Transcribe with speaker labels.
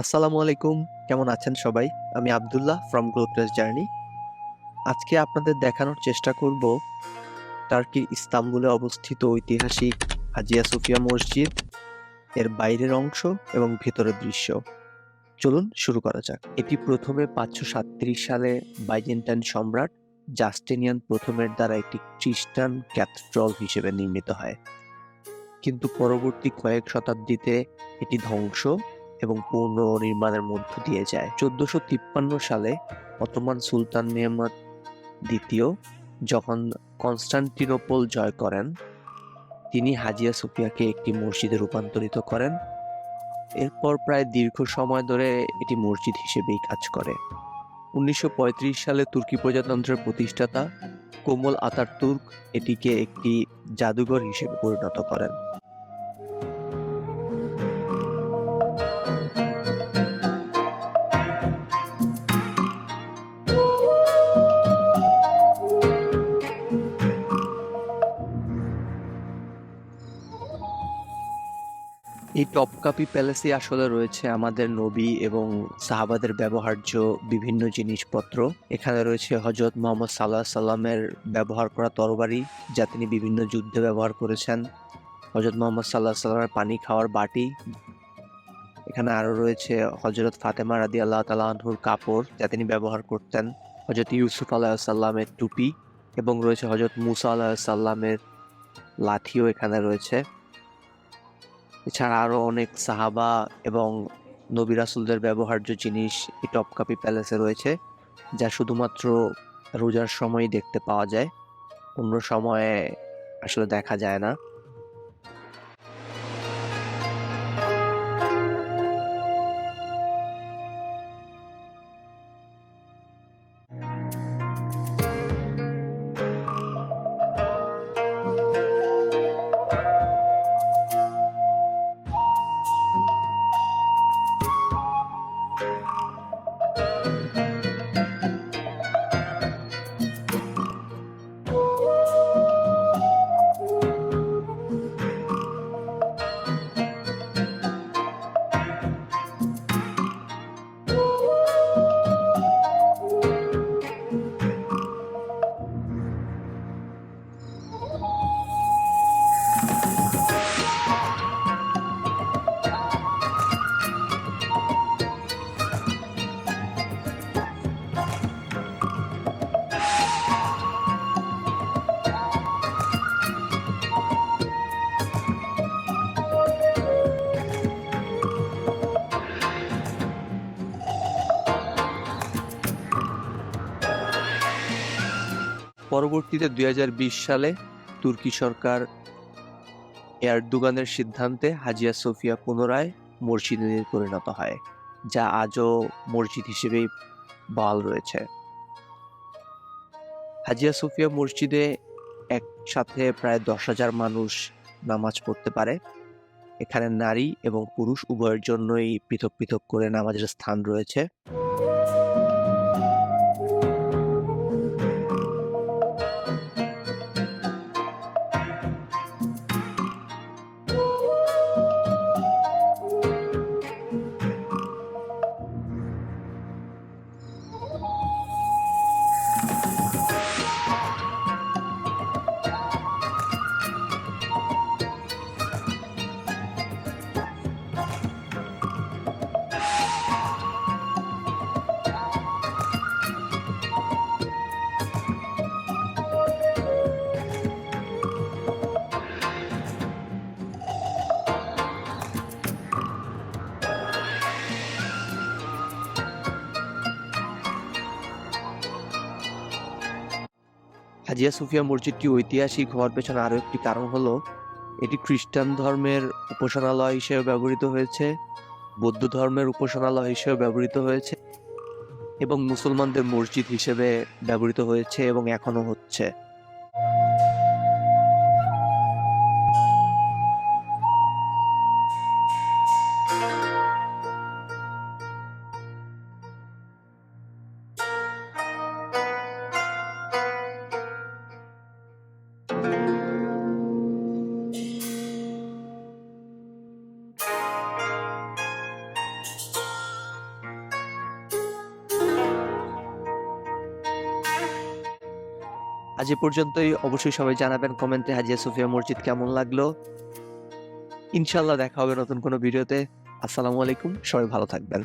Speaker 1: আসসালামু আলাইকুম। কেমন আছেন সবাই? আমি আব্দুল্লাহ ফ্রম গ্লোবাল জার্নি। আজকে আপনাদের দেখানোর চেষ্টা করব টার্কির ইস্তাম্বুলে অবস্থিত ঐতিহাসিক হাজিয়া সোফিয়া মসজিদ, এর বাইরের অংশ এবং ভেতরের দৃশ্য। চলুন শুরু করা যাক। এটি প্রথমে ৫৩৭ সালে বাইজেন্টাইন সম্রাট জাস্টিনিয়ান প্রথমের দ্বারা একটি খ্রিস্টান ক্যাথেড্রাল হিসেবে নির্মিত হয়। কিন্তু পরবর্তী কয়েক শতাব্দীতে এটি ধ্বংস এবং পুনর্নির্মাণের মধ্য দিয়ে যায়। ১৪৫৩ সালে অটোমান সুলতান মেহমুদ দ্বিতীয় যখন কনস্টান্টিনোপল জয় করেন, তিনি হাজিয়া সোফিয়াকে একটি মসজিদে রূপান্তরিত করেন। এরপর প্রায় দীর্ঘ সময় ধরে এটি মসজিদ হিসেবেই কাজ করে। ১৯৩৫ সালে তুর্কি প্রজাতন্ত্রের প্রতিষ্ঠাতা কোমল আতাতুর্ক এটিকে একটি জাদুঘর হিসেবে পরিণত করেন। এই টপকাপি প্যালেসে আসলে রয়েছে আমাদের নবী এবং সাহাবাদের ব্যবহার্য বিভিন্ন জিনিসপত্র। এখানে রয়েছে হযরত মুহাম্মদ সাল্লাল্লাহু আলাইহি সাল্লামের ব্যবহার করা তরবারি, যা তিনি বিভিন্ন যুদ্ধে ব্যবহার করেছেন। হযরত মুহাম্মদ সাল্লাল্লাহু আলাইহি সাল্লামের পানি খাওয়ার বাটি। এখানে আরো রয়েছে হযরত ফাতেমা রাদিয়াল্লাহু তাআলা আনহুর কাপড়, যা তিনি ব্যবহার করতেন। হযরত ইউসুফ আলাইহিস সালামের টুপি এবং রয়েছে হযরত মুসা আলাইহিস সালামের লাঠিও এখানে রয়েছে। এছাড়া আরো অনেক সাহাবা এবং নবী রাসূলদের ব্যবহার্য জিনিস এই টপকাপি প্যালেসে রয়েছে, যা শুধুমাত্র রোজার সময়ই দেখতে পাওয়া যায়, অন্য সময়ে আসলে দেখা যায় না। পরবর্তীতে ২০২০ সালে তুর্কি সরকার এরদোগানের সিদ্ধান্তে হাজিয়া সোফিয়া পুনরায় মসজিদে পরিণত হয়, যা আজও মসজিদ হিসেবেই বহাল রয়েছে। হাজিয়া সোফিয়া মসজিদে একসাথে প্রায় ১০,০০০ মানুষ নামাজ পড়তে পারে। এখানে নারী এবং পুরুষ উভয়ের জন্যই পৃথক পৃথক করে নামাজের স্থান রয়েছে। হাজিয়া সোফিয়া মসজিদটি ঐতিহাসিক হওয়ার পেছনে আরো একটি কারণ হলো এটি খ্রিস্টান ধর্মের উপাসনালয় হিসেবে ব্যবহৃত হয়েছে, বৌদ্ধ ধর্মের উপাসনালয় হিসেবে ব্যবহৃত হয়েছে এবং মুসলমানদের মসজিদ হিসেবে ব্যবহৃত হয়েছে এবং এখনো হচ্ছে। আজ এ পর্যন্তই। অবশ্যই সবাই জানাবেন কমেন্টে হাজিয়া সোফিয়া মসজিদ কেমন লাগলো। ইনশাল্লাহ দেখা হবে নতুন কোনো ভিডিওতে। আসসালামু আলাইকুম, সবাই ভালো থাকবেন।